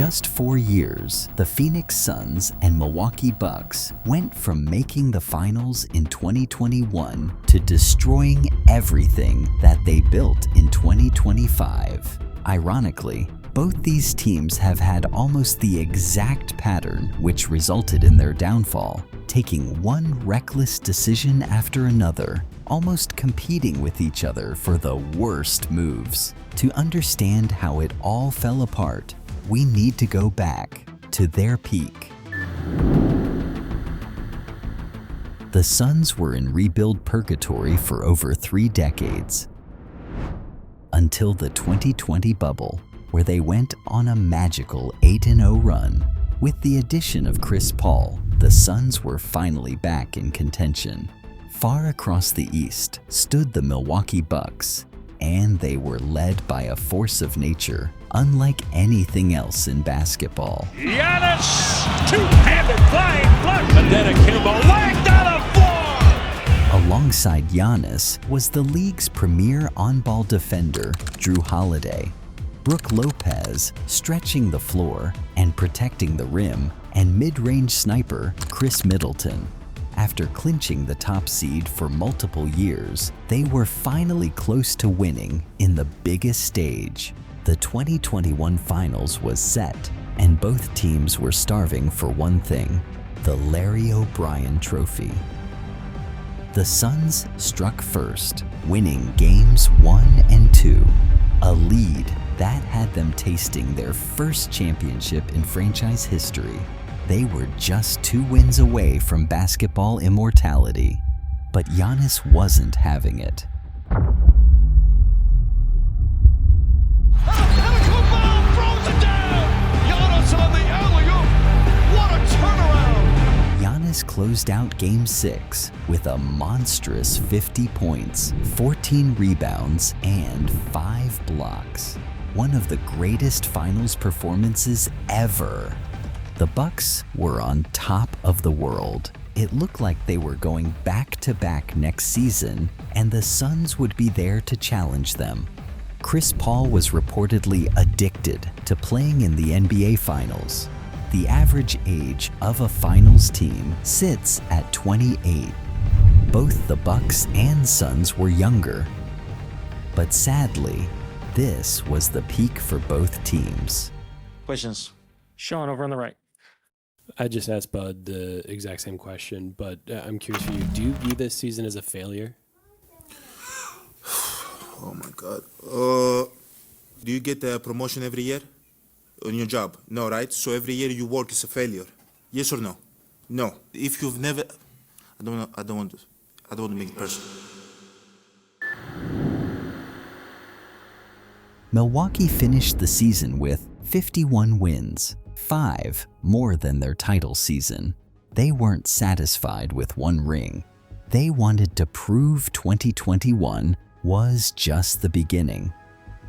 just 4 years, the Phoenix Suns and Milwaukee Bucks went from making the finals in 2021 to destroying everything that they built in 2025. Ironically, both these teams have had almost the exact pattern which resulted in their downfall, taking one reckless decision after another, almost competing with each other for the worst moves. To understand how it all fell apart, we need to go back to their peak. The Suns were in rebuild purgatory for over 3 decades, until the 2020 bubble, where they went on a magical 8-0 run. With the addition of Chris Paul, the Suns were finally back in contention. Far across the East stood the Milwaukee Bucks, and they were led by a force of nature unlike anything else in basketball. Giannis, two-handed flying flush, and then Akimbo lagged on the floor. Alongside Giannis was the league's premier on-ball defender, Jrue Holiday, Brook Lopez stretching the floor and protecting the rim, and mid-range sniper Chris Middleton. After clinching the top seed for multiple years, they were finally close to winning in the biggest stage. The 2021 finals was set, and both teams were starving for one thing: the Larry O'Brien Trophy. The Suns struck first, winning games 1 and 2, a lead that had them tasting their first championship in franchise history. They were just 2 wins away from basketball immortality, but Giannis wasn't having it. Antetokounmpo throws it down. Giannis on the alley-oop. What a turnaround. Giannis closed out Game 6 with a monstrous 50 points, 14 rebounds, and 5 blocks. One of the greatest finals performances ever. The Bucks were on top of the world. It looked like they were going back-to-back next season, and the Suns would be there to challenge them. Chris Paul was reportedly addicted to playing in the NBA Finals. The average age of a finals team sits at 28. Both the Bucks and Suns were younger. But sadly, this was the peak for both teams. Questions? Sean, over on the right. I just asked Bud the exact same question, but I'm curious for you. Do you view this season as a failure? Oh my God. Do you get a promotion every year on your job? No, right? So every year you work is a failure. Yes or no? No. If you've never, I don't want to make it personal. Milwaukee finished the season with 51 wins, 5 more than their title season. They weren't satisfied with 1 ring. They wanted to prove 2021 was just the beginning.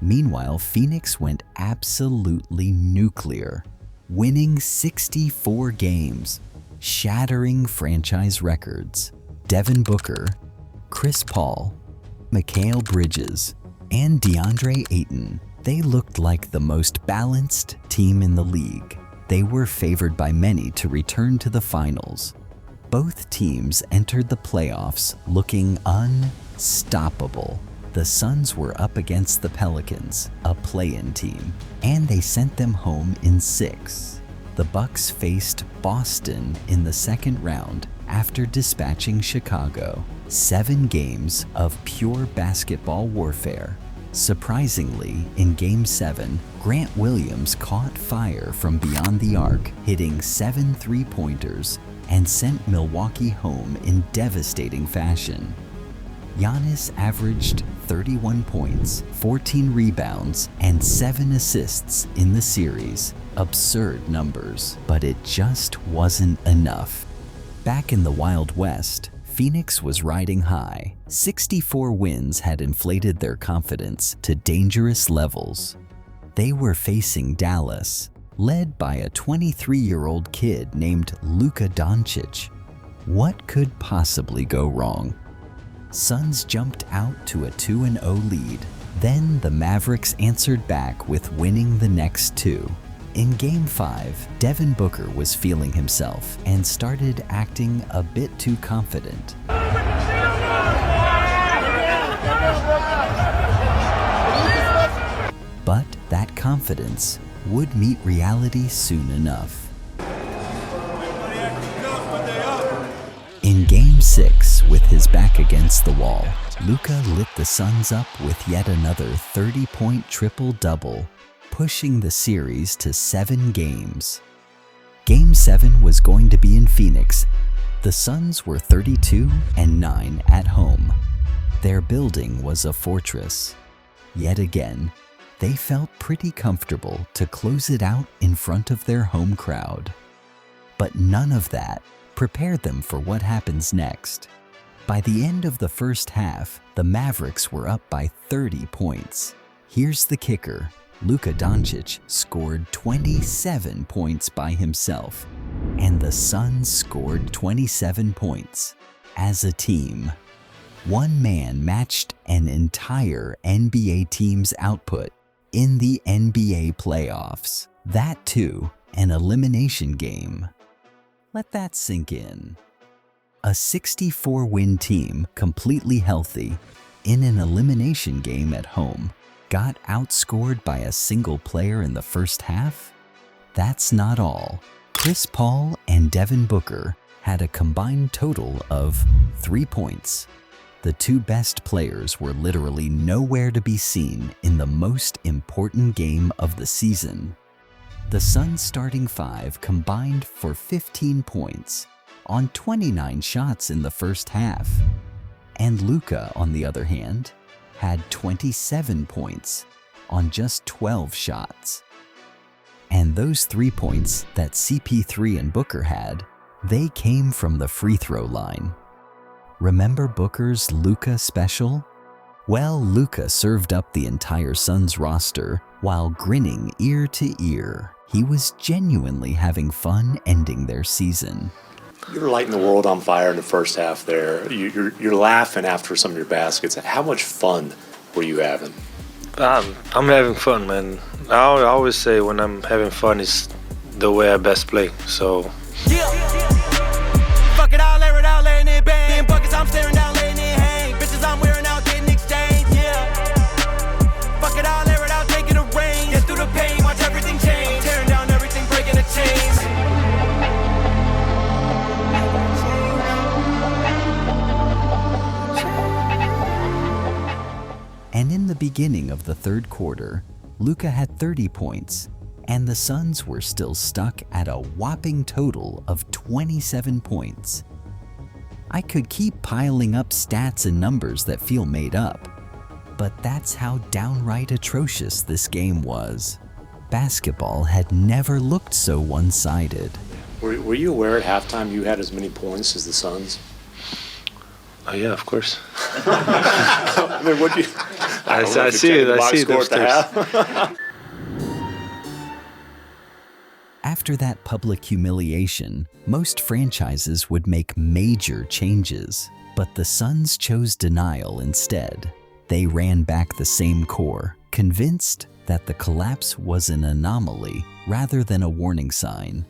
Meanwhile, Phoenix went absolutely nuclear, winning 64 games, shattering franchise records. Devin Booker, Chris Paul, Mikal Bridges, and DeAndre Ayton, they looked like the most balanced team in the league. They were favored by many to return to the finals. Both teams entered the playoffs looking unstoppable. The Suns were up against the Pelicans, a play-in team, and they sent them home in 6. The Bucks faced Boston in the second round after dispatching Chicago. 7 games of pure basketball warfare. Surprisingly, in Game 7, Grant Williams caught fire from beyond the arc, hitting 7 3-pointers, and sent Milwaukee home in devastating fashion. Giannis averaged 31 points, 14 rebounds, and 7 assists in the series. Absurd numbers, but it just wasn't enough. Back in the Wild West, Phoenix was riding high. 64 wins had inflated their confidence to dangerous levels. They were facing Dallas, led by a 23-year-old kid named Luka Doncic. What could possibly go wrong? Suns jumped out to a 2-0 lead. Then the Mavericks answered back with winning the next 2. In Game 5, Devin Booker was feeling himself and started acting a bit too confident. But that confidence would meet reality soon enough. In Game 6, with his back against the wall, Luka lit the Suns up with yet another 30-point triple-double, pushing the series to 7 games. Game 7 was going to be in Phoenix. The Suns were 32-9 at home. Their building was a fortress. Yet again, they felt pretty comfortable to close it out in front of their home crowd. But none of that prepared them for what happens next. By the end of the first half, the Mavericks were up by 30 points. Here's the kicker. Luka Doncic scored 27 points by himself, and the Suns scored 27 points. As a team, one man matched an entire NBA team's output in the NBA playoffs. That too, an elimination game. Let that sink in. A 64-win team, completely healthy, in an elimination game at home, got outscored by a single player in the first half? That's not all. Chris Paul and Devin Booker had a combined total of 3 points. The two best players were literally nowhere to be seen in the most important game of the season. The Suns' starting 5 combined for 15 points on 29 shots in the first half. And Luka, on the other hand, had 27 points on just 12 shots. And those 3 points that CP3 and Booker had, they came from the free throw line. Remember Booker's Luka special? Well, Luka served up the entire Suns roster while grinning ear to ear. He was genuinely having fun ending their season. You're lighting the world on fire in the first half there. You're laughing after some of your baskets. How much fun were you having? I'm having fun, man. I always say when I'm having fun is the way I best play. So. Fuck it, I'll air it out, laying it bang. Buckets, I'm staring down, letting it hang. Bitches, I'm wearing out, getting exchange, yeah. Fuck it, I'll air it out, taking the rain. Get through the pain, watch everything change. Tearing down everything, breaking the chains. And in the beginning of the third quarter, Luka had 30 points, and the Suns were still stuck at a whopping total of 27 points. I could keep piling up stats and numbers that feel made up, but that's how downright atrocious this game was. Basketball had never looked so one-sided. Were you aware at halftime you had as many points as the Suns? Oh yeah, of course. I mean, what you? I see it. I see it. After that public humiliation, most franchises would make major changes, but the Suns chose denial instead. They ran back the same core, convinced that the collapse was an anomaly rather than a warning sign.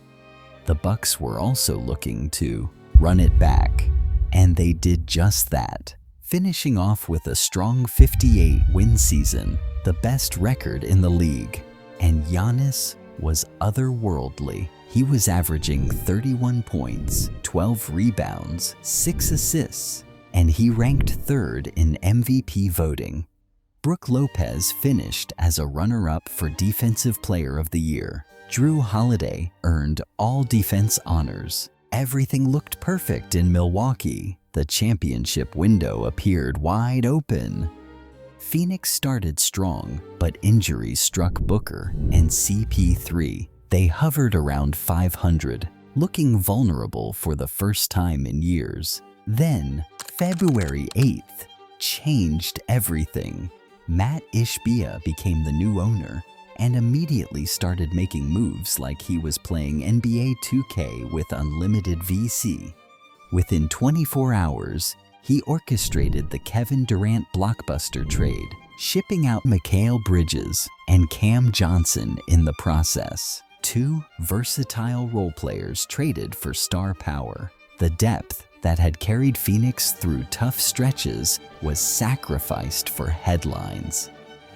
The Bucks were also looking to run it back, and they did just that, finishing off with a strong 58-win season, the best record in the league. And Giannis was otherworldly. He was averaging 31 points, 12 rebounds, 6 assists, and he ranked third in MVP voting. Brook Lopez finished as a runner-up for Defensive Player of the Year. Jrue Holiday earned all defense honors. Everything looked perfect in Milwaukee. The championship window appeared wide open. Phoenix started strong, but injuries struck Booker and CP3. They hovered around 500, looking vulnerable for the first time in years. Then, February 8th changed everything. Matt Ishbia became the new owner and immediately started making moves like he was playing NBA 2K with unlimited VC. Within 24 hours, he orchestrated the Kevin Durant blockbuster trade, shipping out Mikal Bridges and Cam Johnson in the process. 2 versatile role players traded for star power. The depth that had carried Phoenix through tough stretches was sacrificed for headlines.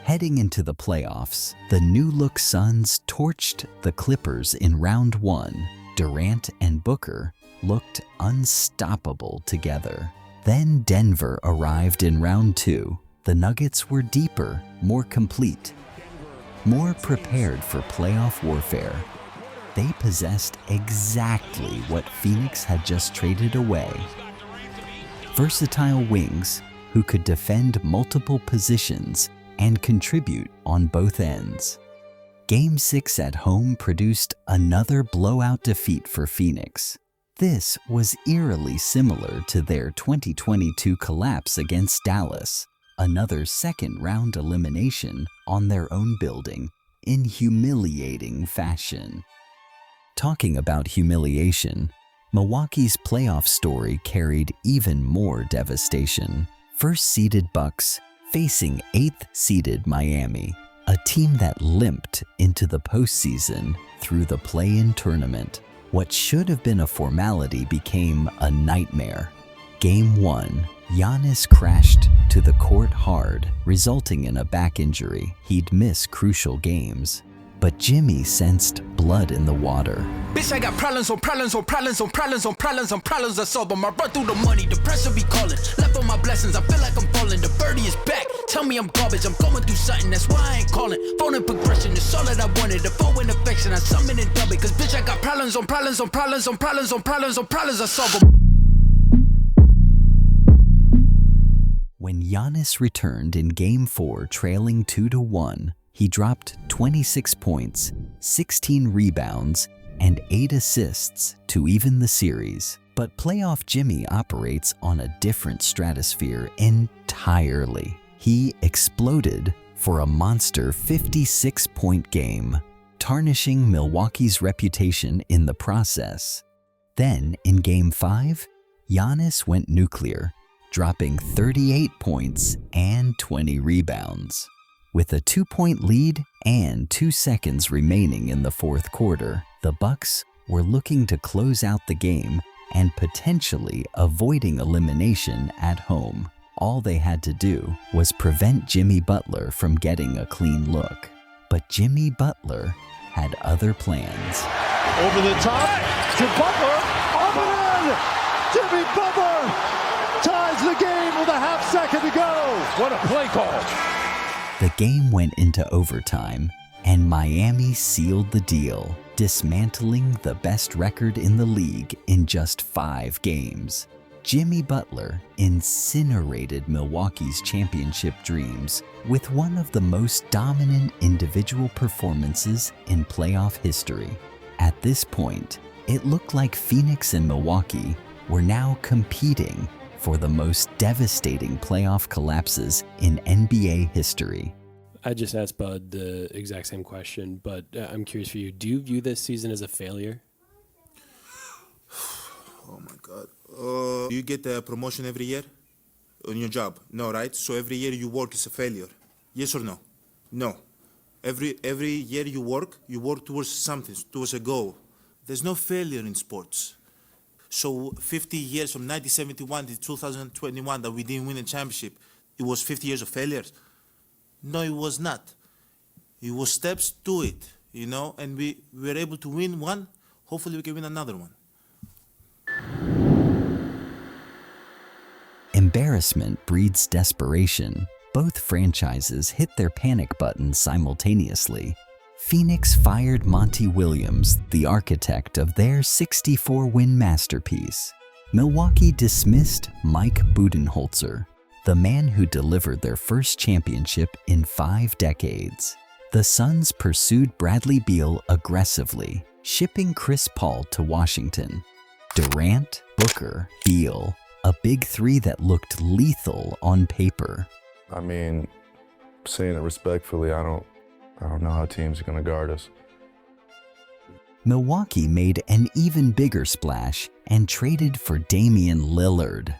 Heading into the playoffs, the new-look Suns torched the Clippers in round 1. Durant and Booker looked unstoppable together. Then Denver arrived in round 2. The Nuggets were deeper, more complete, more prepared for playoff warfare. They possessed exactly what Phoenix had just traded away. Versatile wings who could defend multiple positions and contribute on both ends. Game 6 at home produced another blowout defeat for Phoenix. This was eerily similar to their 2022 collapse against Dallas, another second-round elimination on their own building in humiliating fashion. Talking about humiliation, Milwaukee's playoff story carried even more devastation. First-seeded Bucks facing 8th-seeded Miami, a team that limped into the postseason through the play-in tournament. What should have been a formality became a nightmare. Game 1, Giannis crashed to the court hard, resulting in a back injury. He'd miss crucial games. But Jimmy sensed blood in the water. Bitch, I got problems on problems on problems on problems on problems on problems. I solve them. I run through the money, the pressure be calling. Left on my blessings, I feel like I'm falling. The birdie is back. Tell me I'm garbage. I'm going through something, that's why I ain't calling. Phone and progression is all that I wanted. The phone and affection, I summon and dub it. Cause bitch, I got problems on problems on problems on problems on problems on problems. I solve them. When Giannis returned in Game 4 trailing 2-1, he dropped 26 points, 16 rebounds, and 8 assists to even the series. But playoff Jimmy operates on a different stratosphere entirely. He exploded for a monster 56-point game, tarnishing Milwaukee's reputation in the process. Then, in Game 5, Giannis went nuclear, dropping 38 points and 20 rebounds. With a 2-point lead and 2 seconds remaining in the fourth quarter, the Bucks were looking to close out the game and potentially avoiding elimination at home. All they had to do was prevent Jimmy Butler from getting a clean look. But Jimmy Butler had other plans. Over the top to Butler. Up and in! Jimmy Butler ties the game with a half second to go. What a play call. The game went into overtime, and Miami sealed the deal, dismantling the best record in the league in just 5 games. Jimmy Butler incinerated Milwaukee's championship dreams with one of the most dominant individual performances in playoff history. At this point, it looked like Phoenix and Milwaukee were now competing for the most devastating playoff collapses in NBA history. I just asked Bud the exact same question, but I'm curious for you. Do you view this season as a failure? Oh my God. Do you get a promotion every year on your job? No, right? So every year you work is a failure. Yes or no? No. Every year you work towards something, towards a goal. There's no failure in sports. So 50 years from 1971 to 2021 that we didn't win a championship, it was 50 years of failures? No, it was not. It was steps to it, you know, and we were able to win one. Hopefully we can win another one. Embarrassment breeds desperation. Both franchises hit their panic button simultaneously. Phoenix fired Monty Williams, the architect of their 64-win masterpiece. Milwaukee dismissed Mike Budenholzer, the man who delivered their first championship in 5 decades. The Suns pursued Bradley Beal aggressively, shipping Chris Paul to Washington. Durant, Booker, Beal, a big 3 that looked lethal on paper. I mean, saying it respectfully, I don't know how teams are going to guard us. Milwaukee made an even bigger splash and traded for Damian Lillard.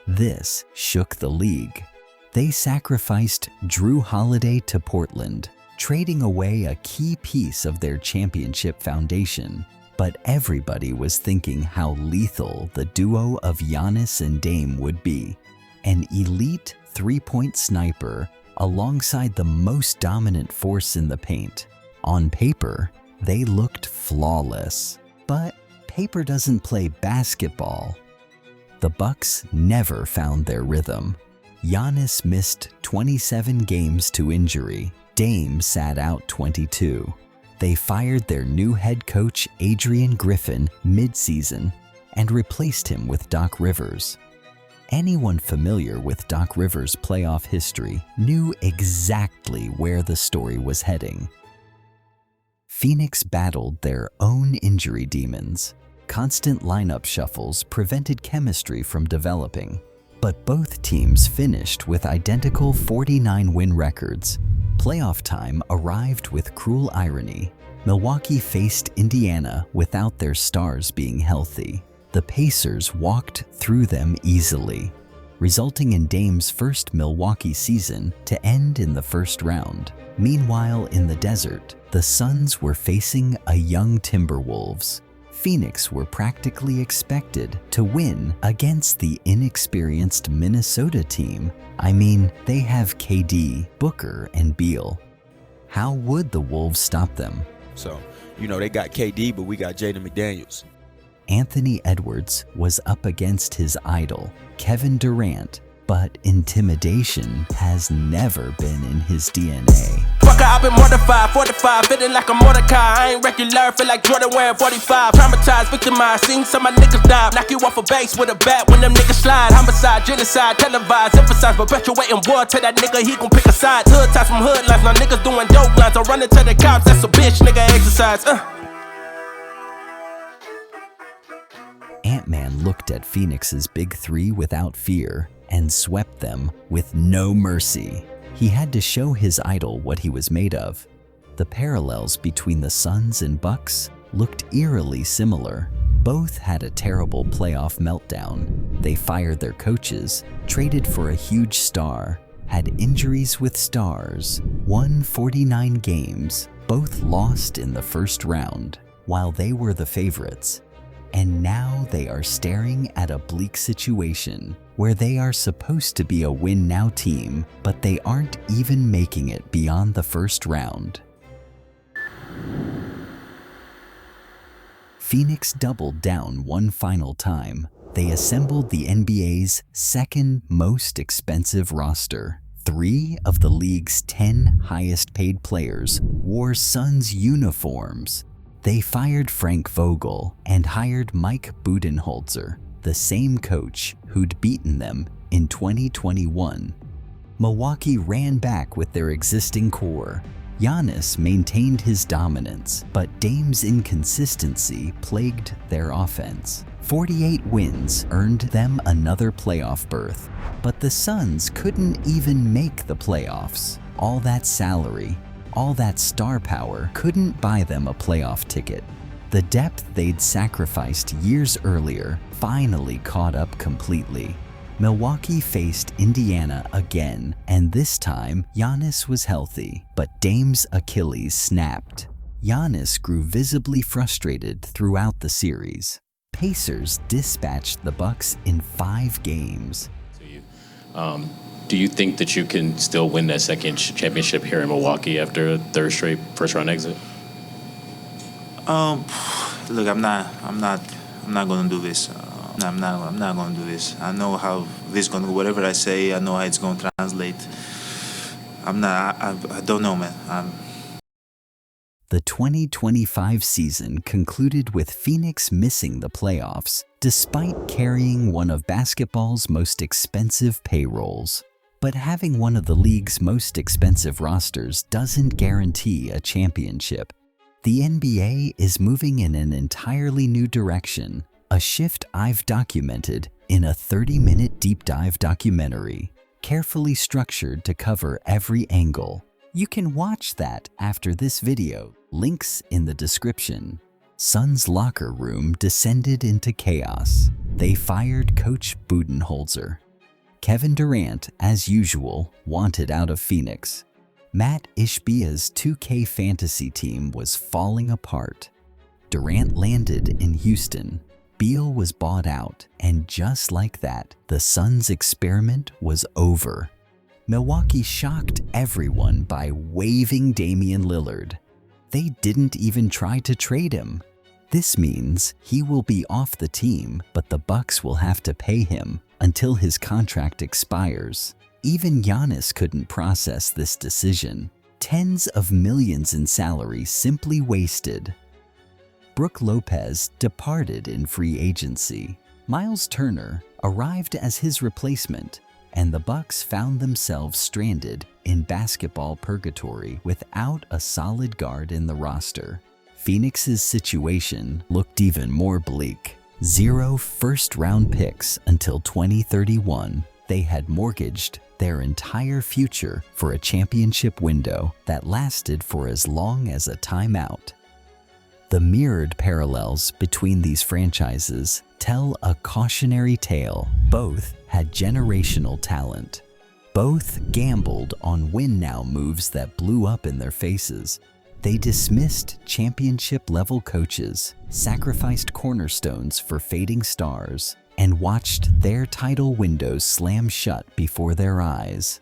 This shook the league. They sacrificed Drew Holiday to Portland, trading away a key piece of their championship foundation. But everybody was thinking how lethal the duo of Giannis and Dame would be. An elite three-point sniper alongside the most dominant force in the paint. On paper, they looked flawless. But paper doesn't play basketball. The Bucks never found their rhythm. Giannis missed 27 games to injury. Dame sat out 22. They fired their new head coach Adrian Griffin mid-season and replaced him with Doc Rivers. Anyone familiar with Doc Rivers' playoff history knew exactly where the story was heading. Phoenix battled their own injury demons. Constant lineup shuffles prevented chemistry from developing, but both teams finished with identical 49-win records. Playoff time arrived with cruel irony. Milwaukee faced Indiana without their stars being healthy. The Pacers walked through them easily, resulting in Dame's first Milwaukee season to end in the first round. Meanwhile, in the desert, the Suns were facing a young Timberwolves. Phoenix were practically expected to win against the inexperienced Minnesota team. I mean, they have KD, Booker, and Beal. How would the Wolves stop them? So, they got KD, but we got Jaden McDaniels. Anthony Edwards was up against his idol, Kevin Durant, but intimidation has never been in his DNA. Fucker, I've been mortified, 45, feeling like a Mordecai. I ain't regular, feel like Jordan wearing 45. Traumatized, victimized, seen some of my niggas die. Knock you off a base with a bat when them niggas slide. Homicide, genocide, televised, emphasize, perpetuating war. Tell that nigga he gon' pick a side. Hood ties from hood lines, now niggas doing dope lines. I'm running to the cops, that's a bitch, nigga exercise. Ant-Man looked at Phoenix's big three without fear and swept them with no mercy. He had to show his idol what he was made of. The parallels between the Suns and Bucks looked eerily similar. Both had a terrible playoff meltdown. They fired their coaches, traded for a huge star, had injuries with stars, won 49 games, both lost in the first round, while they were the favorites. And now they are staring at a bleak situation where they are supposed to be a win-now team, but they aren't even making it beyond the first round. Phoenix doubled down one final time. They assembled the NBA's second most expensive roster. 3 of the league's 10 highest-paid players wore Suns uniforms. They fired Frank Vogel and hired Mike Budenholzer, the same coach who'd beaten them in 2021. Milwaukee ran back with their existing core. Giannis maintained his dominance, but Dame's inconsistency plagued their offense. 48 wins earned them another playoff berth, but the Suns couldn't even make the playoffs. All that salary, all that star power couldn't buy them a playoff ticket. The depth they'd sacrificed years earlier finally caught up completely. Milwaukee faced Indiana again, and this time Giannis was healthy, but Dame's Achilles snapped. Giannis grew visibly frustrated throughout the series. Pacers dispatched the Bucks in 5 games. Do you think that you can still win that second championship here in Milwaukee after a third straight first-round exit? Look, I'm not gonna do this. I'm not gonna do this. I know how this gonna go. Whatever I say, I know how it's gonna translate. I don't know, man. The 2025 season concluded with Phoenix missing the playoffs, despite carrying one of basketball's most expensive payrolls. But having one of the league's most expensive rosters doesn't guarantee a championship. The NBA is moving in an entirely new direction, a shift I've documented in a 30-minute deep dive documentary, carefully structured to cover every angle. You can watch that after this video, links in the description. Suns' locker room descended into chaos. They fired Coach Budenholzer. Kevin Durant, as usual, wanted out of Phoenix. Matt Ishbia's 2K fantasy team was falling apart. Durant landed in Houston. Beal was bought out, and just like that, the Suns' experiment was over. Milwaukee shocked everyone by waiving Damian Lillard. They didn't even try to trade him. This means he will be off the team, but the Bucks will have to pay him until his contract expires. Even Giannis couldn't process this decision. Tens of millions in salary simply wasted. Brook Lopez departed in free agency. Miles Turner arrived as his replacement, and the Bucks found themselves stranded in basketball purgatory without a solid guard in the roster. Phoenix's situation looked even more bleak. 0 first-round picks until 2031. They had mortgaged their entire future for a championship window that lasted for as long as a timeout. The mirrored parallels between these franchises tell a cautionary tale. Both had generational talent. Both gambled on win-now moves that blew up in their faces. They dismissed championship-level coaches, sacrificed cornerstones for fading stars, and watched their title windows slam shut before their eyes.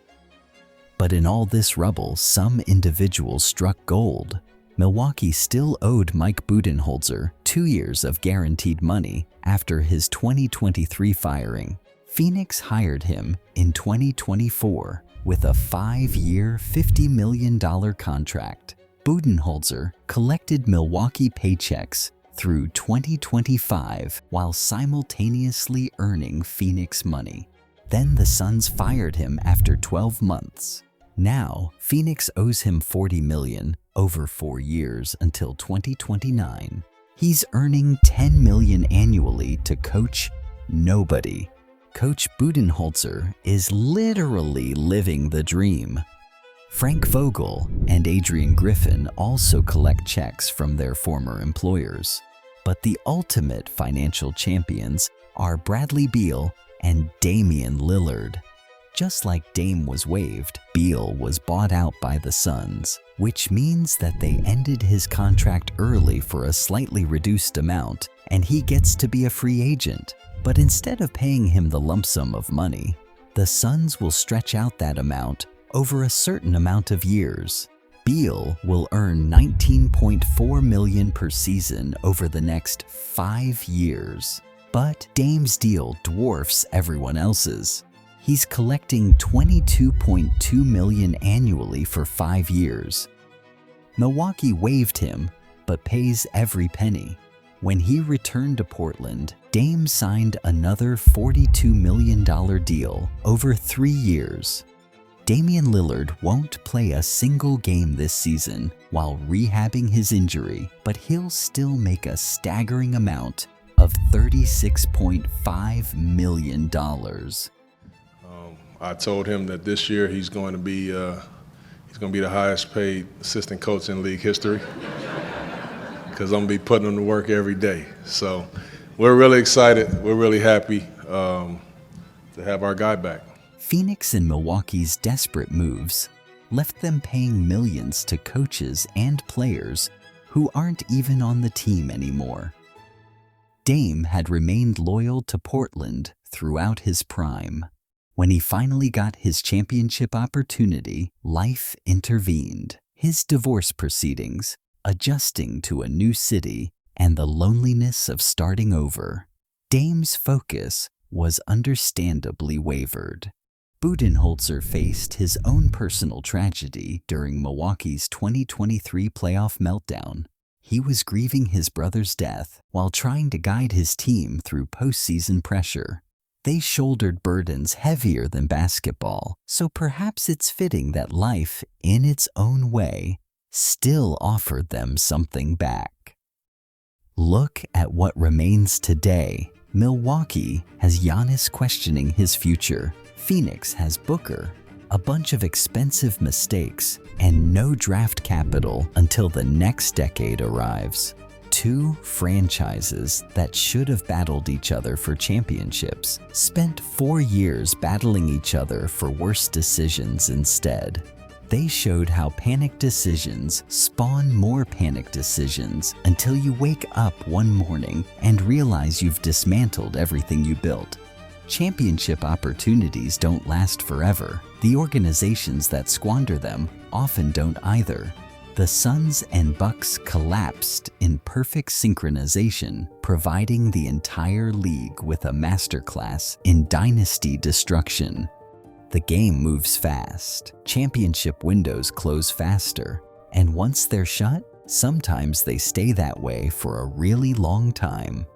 But in all this rubble, some individuals struck gold. Milwaukee still owed Mike Budenholzer 2 years of guaranteed money after his 2023 firing. Phoenix hired him in 2024 with a 5-year, $50 million contract. Budenholzer collected Milwaukee paychecks through 2025 while simultaneously earning Phoenix money. Then the Suns fired him after 12 months. Now, Phoenix owes him $40 million over 4 years until 2029. He's earning $10 million annually to coach nobody. Coach Budenholzer is literally living the dream. Frank Vogel and Adrian Griffin also collect checks from their former employers. But the ultimate financial champions are Bradley Beal and Damian Lillard. Just like Dame was waived, Beal was bought out by the Suns, which means that they ended his contract early for a slightly reduced amount, and he gets to be a free agent. But instead of paying him the lump sum of money, the Suns will stretch out that amount over a certain amount of years. Beal will earn $19.4 million per season over the next 5 years. But Dame's deal dwarfs everyone else's. He's collecting $22.2 million annually for 5 years. Milwaukee waived him, but pays every penny. When he returned to Portland, Dame signed another $42 million deal over 3 years. Damian Lillard won't play a single game this season while rehabbing his injury, but he'll still make a staggering amount of $36.5 million. I told him that this year he's going to be the highest paid assistant coach in league history because I'm going to be putting him to work every day. So we're really excited. We're really happy to have our guy back. Phoenix and Milwaukee's desperate moves left them paying millions to coaches and players who aren't even on the team anymore. Dame had remained loyal to Portland throughout his prime. When he finally got his championship opportunity, life intervened. His divorce proceedings, adjusting to a new city, and the loneliness of starting over. Dame's focus was understandably wavered. Budenholzer faced his own personal tragedy during Milwaukee's 2023 playoff meltdown. He was grieving his brother's death while trying to guide his team through postseason pressure. They shouldered burdens heavier than basketball, so perhaps it's fitting that life, in its own way, still offered them something back. Look at what remains today. Milwaukee has Giannis questioning his future. Phoenix has Booker, a bunch of expensive mistakes, and no draft capital until the next decade arrives. 2 franchises that should have battled each other for championships spent 4 years battling each other for worse decisions instead. They showed how panic decisions spawn more panic decisions until you wake up one morning and realize you've dismantled everything you built. Championship opportunities don't last forever. The organizations that squander them often don't either. The Suns and Bucks collapsed in perfect synchronization, providing the entire league with a masterclass in dynasty destruction. The game moves fast, championship windows close faster, and once they're shut, sometimes they stay that way for a really long time.